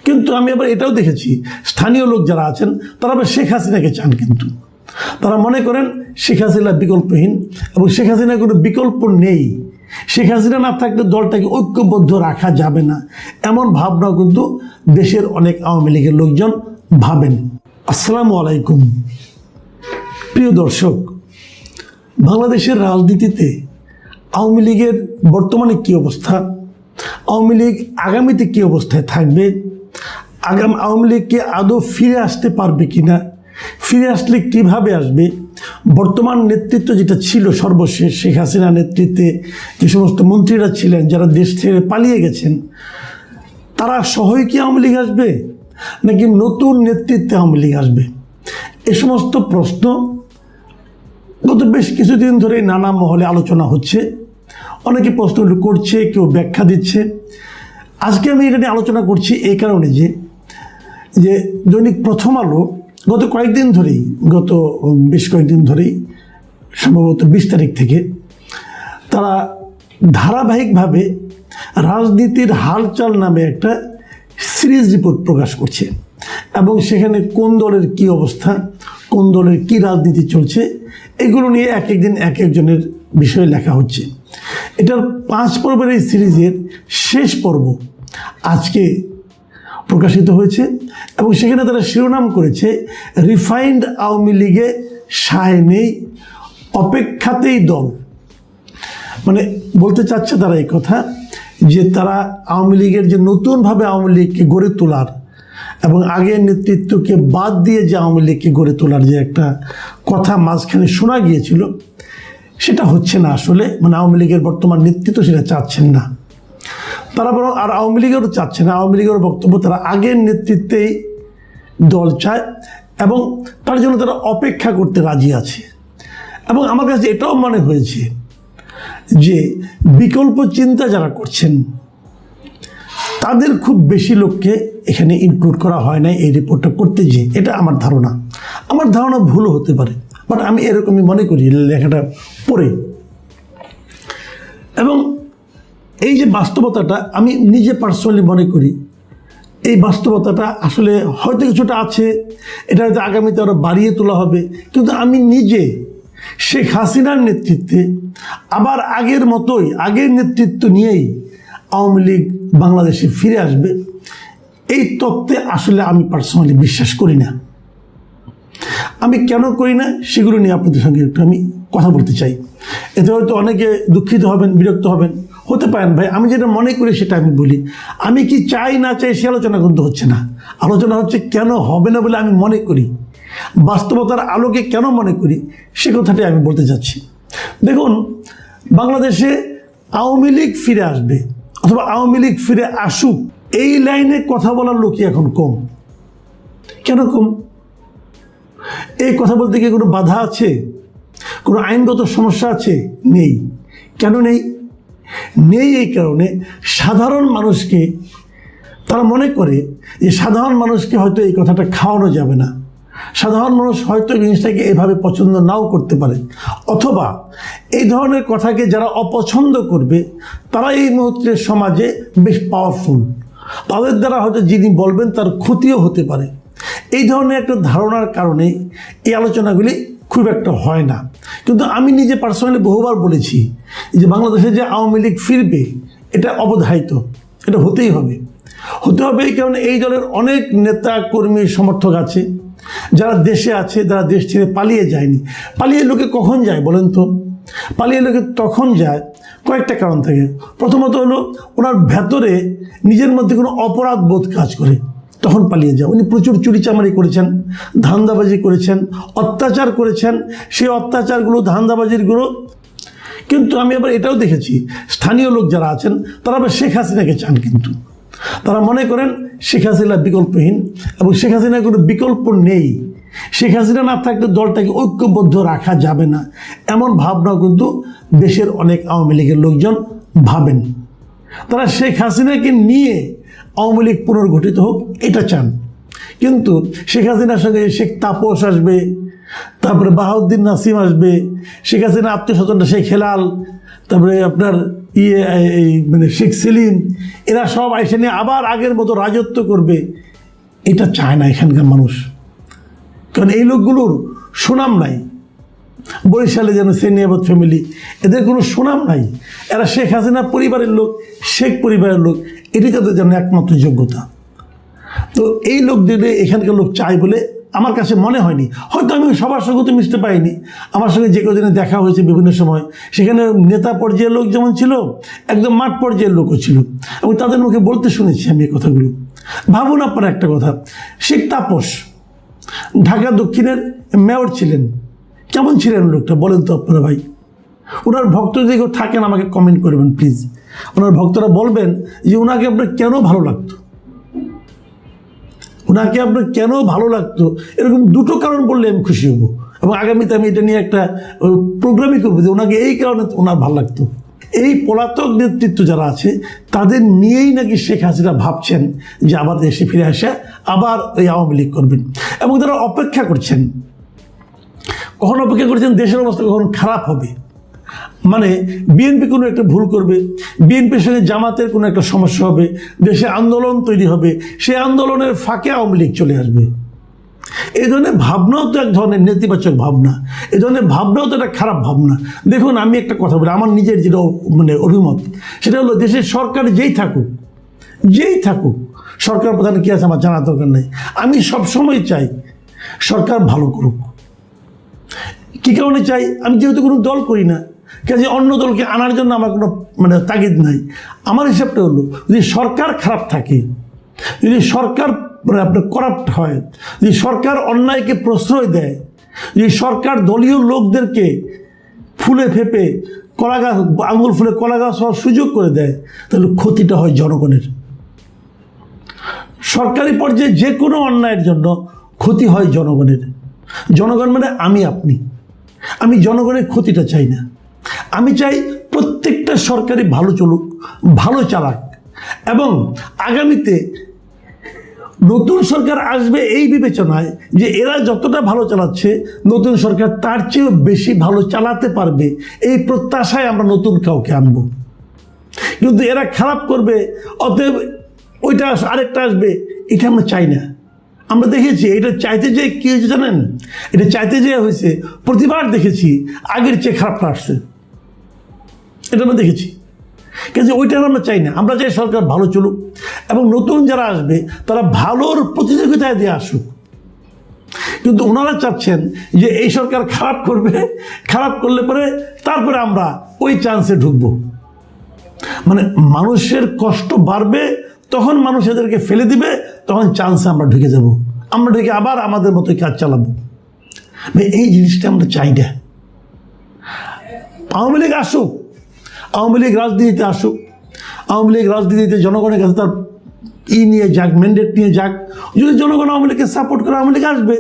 কিন্তু আমি আবার এটাও দেখেছি স্থানীয় লোক যারা আছেন তারা আবার শেখ হাসিনাকে চান, কিন্তু তারা মনে করেন শেখ হাসিনা বিকল্পহীন এবং শেখ হাসিনার কোনো বিকল্প নেই, শেখ হাসিনা না থাকলে দলটাকে ঐক্যবদ্ধ রাখা যাবে না, এমন ভাবনা কিন্তু দেশের অনেক আওয়ামী লীগের লোকজন ভাবেন। আসসালামু আলাইকুম প্রিয় দর্শক, বাংলাদেশের রাজনীতিতে আওয়ামী লীগের বর্তমানে কী অবস্থা, আওয়ামী লীগ আগামীতে কী অবস্থায় থাকবে, আওয়ামী লীগকে আদৌ ফিরে আসতে পারবে কিনা, ফিরে আসলে কিভাবে আসবে, বর্তমান নেতৃত্ব যেটা ছিল সর্বশেষ শেখ হাসিনা নেতৃত্বে যে সমস্ত মন্ত্রীরা ছিলেন যারা দেশ ছেড়ে পালিয়ে গেছেন, তারা সহই কি আওয়ামী লীগ আসবে নাকি নতুন নেতৃত্বে আওয়ামী লীগ আসবে, এ সমস্ত প্রশ্ন গত বেশ কিছুদিন ধরে নানা মহলে আলোচনা হচ্ছে। অনেকে প্রশ্নগুলো করছে, কেউ ব্যাখ্যা দিচ্ছে। আজকে আমি এটা নিয়ে আলোচনা করছি এই কারণে যে দৈনিক প্রথম আলো গত বেশ কয়েকদিন ধরেই সম্ভবত 20 তারিখ থেকে তারা ধারাবাহিকভাবে রাজনীতির হালচাল নামে একটা সিরিজ রিপোর্ট প্রকাশ করছে এবং সেখানে কোন দলের কী অবস্থা, কোন দলের কী রাজনীতি চলছে, এগুলো নিয়ে এক একদিন এক একজনের বিষয়ে লেখা হচ্ছে। এটার 5 পর্বের এই সিরিজের শেষ পর্ব আজকে প্রকাশিত হয়েছে এবং সেখানে তারা শিরোনাম করেছে রিফাইন্ড আওয়ামী লীগে সায় নেই, অপেক্ষাতেই দল। মানে বলতে চাচ্ছে তারা এই কথা যে তারা আওয়ামী লীগের যে নতুনভাবে আওয়ামী লীগকে গড়ে তোলার এবং আগের নেতৃত্বকে বাদ দিয়ে যে আওয়ামী লীগকে গড়ে তোলার যে একটা কথা মাঝখানে শোনা গিয়েছিল, সেটা হচ্ছে না আসলে। মানে আওয়ামী লীগের বর্তমান নেতৃত্ব সেটা চাচ্ছেন না, তারা বরং আর আওয়ামী লীগেরও চাচ্ছে না। আওয়ামী লীগের বক্তব্য তারা আগের নেতৃত্বেই দল চায় এবং তার জন্য তারা অপেক্ষা করতে রাজি আছে। এবং আমার কাছে এটাও মনে হয়েছে যে বিকল্প চিন্তা যারা করছেন তাদের খুব বেশি লোককে এখানে ইনক্লুড করা হয় না এই রিপোর্টটা করতে গিয়ে, এটা আমার ধারণা ভুলও হতে পারে, বাট আমি এরকমই মনে করি লেখাটা পড়ে। এবং এই যে বাস্তবতাটা আমি নিজে পার্সোনালি মনে করি, এই বাস্তবতাটা আসলে হয়তো কিছুটা আছে, এটা হয়তো আগামীতে আরও বাড়িয়ে তোলা হবে, কিন্তু আমি নিজে শেখ হাসিনার নেতৃত্বে আবার আগের মতোই আগের নেতৃত্ব নিয়েই আওয়ামী লীগ বাংলাদেশে ফিরে আসবে এই তত্ত্বে আসলে আমি পার্সোনালি বিশ্বাস করি না। আমি কেন করি না সেগুলো নিয়ে আপনাদের সঙ্গে একটু আমি কথা বলতে চাই। এতে হয়তো অনেকে দুঃখিত হবেন, বিরক্ত হবেন, হতে পারেন ভাই। আমি যেটা মনে করি সেটা আমি বলি। আমি কি চাই না চাই সে আলোচনা কিন্তু হচ্ছে না, আলোচনা হচ্ছে কেন হবে না বলে আমি মনে করি, বাস্তবতার আলোকে কেন মনে করি সে কথাটাই আমি বলতে চাচ্ছি। দেখুন, বাংলাদেশে আওয়ামী লীগ ফিরে আসবে অথবা আওয়ামী লীগ ফিরে আসুক, এই লাইনে কথা বলার লোকই এখন কম। কেন কম? এই কথা বলতে গিয়ে কোনো বাধা আছে, কোনো আইনগত সমস্যা আছে? নেই। কেন নেই? এই কারণে সাধারণ মানুষকে তারা মনে করে যে সাধারণ মানুষকে হয়তো এই কথাটা খাওয়ানো যাবে না, সাধারণ মানুষ হয়তো জিনিসটাকে এভাবে পছন্দ নাও করতে পারে, অথবা এই ধরনের কথাকে যারা অপছন্দ করবে তারা এই মুহূর্তে সমাজে বেশ পাওয়ারফুল, তাদের দ্বারা হয়তো যিনি বলবেন তার ক্ষতিও হতে পারে। এই ধরনের একটা ধারণার কারণে এই আলোচনাগুলি খুব একটা হয় না। কিন্তু আমি নিজে পার্সোনালি বহুবার বলেছি যে বাংলাদেশে যে আওয়ামী লীগ ফিরবে এটা অবধারিত, এটা হতে হবে এই কারণে এই দলের অনেক নেতা কর্মী সমর্থক আছে যারা দেশে আছে, যারা দেশ ছেড়ে পালিয়ে যায়নি। পালিয়ে লোকে কখন যায় বলেন তো? পালিয়ে লোকে তখন যায় কয়েকটা কারণ থেকে। প্রথমত হলো ওনার ভেতরে নিজের মধ্যে কোনো অপরাধ বোধ কাজ করে, তখন পালিয়ে যায়। উনি প্রচুর চুরিচামারি করেছেন, ধান্দাবাজি করেছেন, অত্যাচার করেছেন, সেই অত্যাচারগুলো ধান্দাবাজিরগুলো। কিন্তু আমি আবার এটাও দেখেছি স্থানীয় লোক যারা আছেন তারা আবার শেখ হাসিনাকে চান, কিন্তু তারা মনে করেন শেখ হাসিনা বিকল্পহীন এবং শেখ হাসিনার কোনো বিকল্প নেই, শেখ হাসিনা না থাকলে দলটাকে ঐক্যবদ্ধ রাখা যাবে না, এমন ভাবনা কিন্তু দেশের অনেক আওয়ামী লীগের লোকজন ভাবেন। তারা শেখ হাসিনাকে নিয়ে আওয়ামী লীগ পুনর্গঠিত হোক এটা চান, কিন্তু শেখ হাসিনার সঙ্গে শেখ তাপস আসবে, তারপরে বাহাউদ্দিন নাসিম আসবে, শেখ হাসিনা আত্মীয় স্বজনরা শেখ হেলাল, তারপরে আপনার মানে শেখ সেলিম, এরা সব আইসে নিয়ে আবার আগের মতো রাজত্ব করবে, এটা চায় না এখানকার মানুষ। কারণ এই লোকগুলোর সুনাম নাই। বরিশালে যেন সেনিয়াবত ফ্যামিলি, এদের কোনো সুনাম নাই। এরা শেখ হাসিনা পরিবারের লোক, শেখ পরিবারের লোক, এটি তাদের জন্য একমাত্র যোগ্যতা। তো এই লোকদের এখানকার লোক চায় বলে আমার কাছে মনে হয়নি। হয়তো আমি সবার সঙ্গে তো মিশতে পারিনি, আমার সঙ্গে যে কদিনে দেখা হয়েছে বিভিন্ন সময়, সেখানে নেতা পর্যায়ের লোক যেমন ছিল, একদম মাঠ পর্যায়ের লোকও ছিল, এবং তাদের মুখে বলতে শুনেছি আমি এই কথাগুলো। ভাবুন আপনারা একটা কথা, শেখ তাপস ঢাকা দক্ষিণের মেয়র ছিলেন, কেমন ছিলেন লোকটা বলেন তো আপনারা ভাই? ওনার ভক্ত যদি কেউ থাকেন আমাকে কমেন্ট করবেন প্লিজ। ওনার ভক্তরা বলবেন যে ওনাকে আপনার কেন ভালো লাগতো, ওনাকে আপনার কেন ভালো লাগতো, এরকম দুটো কারণ বললে আমি খুশি হব, এবং আগামীতে আমি এটা নিয়ে একটা প্রোগ্রামই করবো যে ওনাকে এই কারণে ওনার ভালো লাগতো। এই পলাতক নেতৃত্ব যারা আছে তাদের নিয়েই নাকি শেখ হাসিনা ভাবছেন যে আবার দেশে ফিরে আসে আবার ওই আওয়ামী লীগ করবেন, এবং তারা অপেক্ষা করছেন। কখন অপেক্ষা করছেন? দেশের অবস্থা কখন খারাপ হবে, মানে বিএনপি কোনো একটা ভুল করবে, বিএনপির সঙ্গে জামাতের কোনো একটা সমস্যা হবে, দেশে আন্দোলন তৈরি হবে, সেই আন্দোলনের ফাঁকে আওয়ামী লীগ চলে আসবে। এই ধরনের ভাবনাও তো এক ধরনের নেতিবাচক ভাবনা, এই ধরনের ভাবনাও তো একটা খারাপ ভাবনা। দেখুন আমি একটা কথা বলি, আমার নিজের যেটা মানে অভিমত, সেটা হলো দেশের সরকার যেই থাকুক, সরকার প্রধান কী আছে আমার জানার দরকার নেই। আমি সবসময় চাই সরকার ভালো করুক। কী কারণে চাই? আমি যেহেতু কোনো দল করি না, কাজে অন্য দলকে আনার জন্য আমার কোনো মানে তাগিদ নাই। আমার হিসাবটা হলো, যদি সরকার খারাপ থাকে, যদি সরকার আপনার করাপ্ট হয়, যদি সরকার অন্যায়কে প্রশ্রয় দেয়, যদি সরকার দলীয় লোকদেরকে ফুলে ফেপে কলা গাছ, আঙুল ফুলে কলা গাছ হওয়ার সুযোগ করে দেয়, তাহলে ক্ষতিটা হয় জনগণের। সরকারি পর্যায়ে যে কোনো অন্যায়ের জন্য ক্ষতি হয় জনগণের। জনগণ মানে আমি জনগণের ক্ষতিটা চাই না। আমি চাই প্রত্যেকটা সরকারি ভালো চলুক, ভালো চালাক, এবং আগামীতে নতুন সরকার আসবে এই বিবেচনায় যে এরা যতটা ভালো চালাচ্ছে নতুন সরকার তার চেয়েও বেশি ভালো চালাতে পারবে, এই প্রত্যাশায় আমরা নতুন কাউকে আনব। কিন্তু এরা খারাপ করবে, অতএব ওইটা আরেকটা আসবে, এটা আমরা চাই না। আমরা দেখেছি এটা চাইতে যে কী হয়েছে জানেন? এটা চাইতে যে হয়েছে প্রতিবার দেখেছি আগের চেয়ে খারাপটা আসছে, এটা আমরা দেখেছি। কিন্তু ওইটা আমরা চাই না। আমরা চাই সরকার ভালো চলুক, এবং নতুন যারা আসবে তারা ভালোর প্রতিযোগিতায় দিয়ে আসুক। কিন্তু ওনারা চাচ্ছেন যে এই সরকার খারাপ করবে, খারাপ করলে পরে তারপরে আমরা ওই চান্সে ঢুকবো। মানে মানুষের কষ্ট বাড়বে, তখন মানুষ এদেরকে ফেলে দিবে, তখন চান্সে আমরা ঢুকে যাব, আমরা ঢুকে আবার আমাদের মতোই কাজ চালাবো। এই জিনিসটা আমরা চাই না। আওয়ামী লীগ আসুক, আওয়ামী লীগ রাজনীতিতে আসুক, আওয়ামী লীগ রাজনীতিতে জনগণের কাছে তার নিয়ে যাক, ম্যান্ডেট নিয়ে যাক। যদি জনগণ আওয়ামী লীগকে সাপোর্ট করে আওয়ামী লীগ আসবে,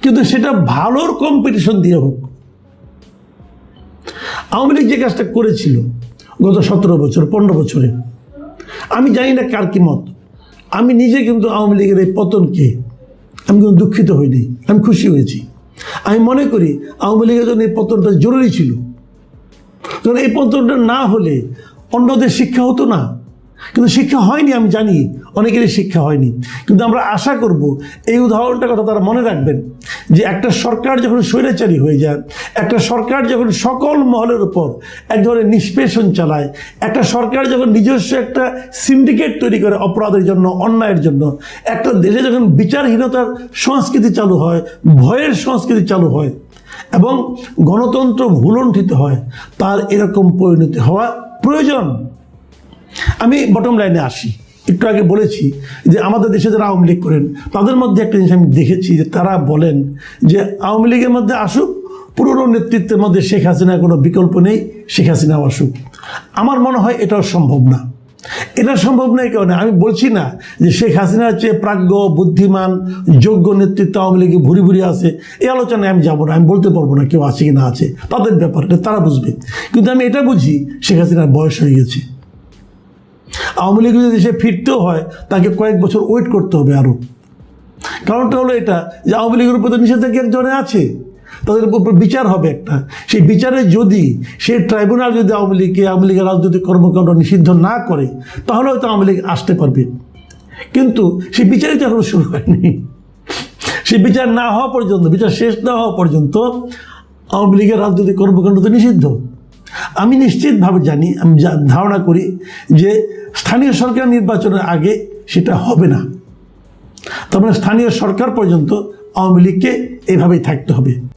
কিন্তু সেটা ভালোর কম্পিটিশন দিয়ে হোক। আওয়ামী লীগ যে কাজটা করেছিল গত 17 বছর 15 বছরে, আমি জানি না কার কি মত, আমি নিজে কিন্তু আওয়ামী লীগের এই পতনকে আমি কিন্তু দুঃখিত হইনি, আমি খুশি হয়েছি। আমি মনে করি আওয়ামী লীগের জন্য এই পতনটা জরুরি ছিল, কারণ এই পতনটা না হলে অন্যদের শিক্ষা হতো না। কিন্তু শিক্ষা হয়নি, আমি জানি অনেকেরই শিক্ষা হয়নি। কিন্তু আমরা আশা করব এই উদাহরণটার কথা তারা মনে রাখবেন, যে একটা সরকার যখন স্বৈরাচারী হয়ে যায়, একটা সরকার যখন সকল মহলের উপর এক ধরনের নিষ্পেষণ চালায়, একটা সরকার যখন নিজস্ব একটা সিন্ডিকেট তৈরি করে অপরাধের জন্য, অন্যায়ের জন্য, একটা দেশে যখন বিচারহীনতার সংস্কৃতি চালু হয়, ভয়ের সংস্কৃতি চালু হয়, এবং গণতন্ত্র ভুলণ্ঠিত হয়, তার এরকম পরিণতি হওয়া প্রয়োজন। আমি বটম লাইনে আসি। একটু আগে বলেছি যে আমাদের দেশে যারা আওয়ামী লীগ করেন তাদের মধ্যে একটা জিনিস আমি দেখেছি, যে তারা বলেন যে আওয়ামী লীগের মধ্যে আসুক, পুরনো নেতৃত্বের মধ্যে শেখ হাসিনার কোনো বিকল্প নেই, শেখ হাসিনাও আসুক। আমার মনে হয় এটাও সম্ভব না। এটা সম্ভব না এই কারণে, আমি বলছি না যে শেখ হাসিনার চেয়ে প্রাজ্ঞ, বুদ্ধিমান, যোগ্য নেতৃত্ব আওয়ামী লীগে ভুরি ভুরি আছে, এই আলোচনায় আমি যাবো না। আমি বলতে পারবো না কেউ আছে কি না আছে, তাদের ব্যাপার, এটা তারা বুঝবে। কিন্তু আমি এটা বুঝি শেখ হাসিনার বয়স হয়ে গেছে। আওয়ামী লীগ যদি দেশে ফিরতেও হয় তাকে কয়েক বছর ওয়েট করতে হবে আরও। কারণটা হলো এটা যে আওয়ামী লীগের উপর তো নিষেধাজ্ঞা এক ধরনের আছে, তাদের উপর বিচার হবে একটা। সেই বিচারে যদি সেই ট্রাইব্যুনাল যদি আওয়ামী লীগের রাজনৈতিক কর্মকাণ্ড নিষিদ্ধ না করে, তাহলে হয়তো আওয়ামী লীগ আসতে পারবে। কিন্তু সেই বিচারই তো এখনো শুরু হয়নি। সেই বিচার না হওয়া পর্যন্ত, বিচার শেষ না হওয়া পর্যন্ত আওয়ামী লীগের রাজনৈতিক কর্মকাণ্ড তো নিষিদ্ধ। আমি নিশ্চিতভাবে জানি, আমি ধারণা করি যে স্থানীয় সরকার নির্বাচনের আগে সেটা হবে না। তার মানে স্থানীয় সরকার পর্যন্ত আওয়ামী লীগকে এভাবেই থাকতে হবে।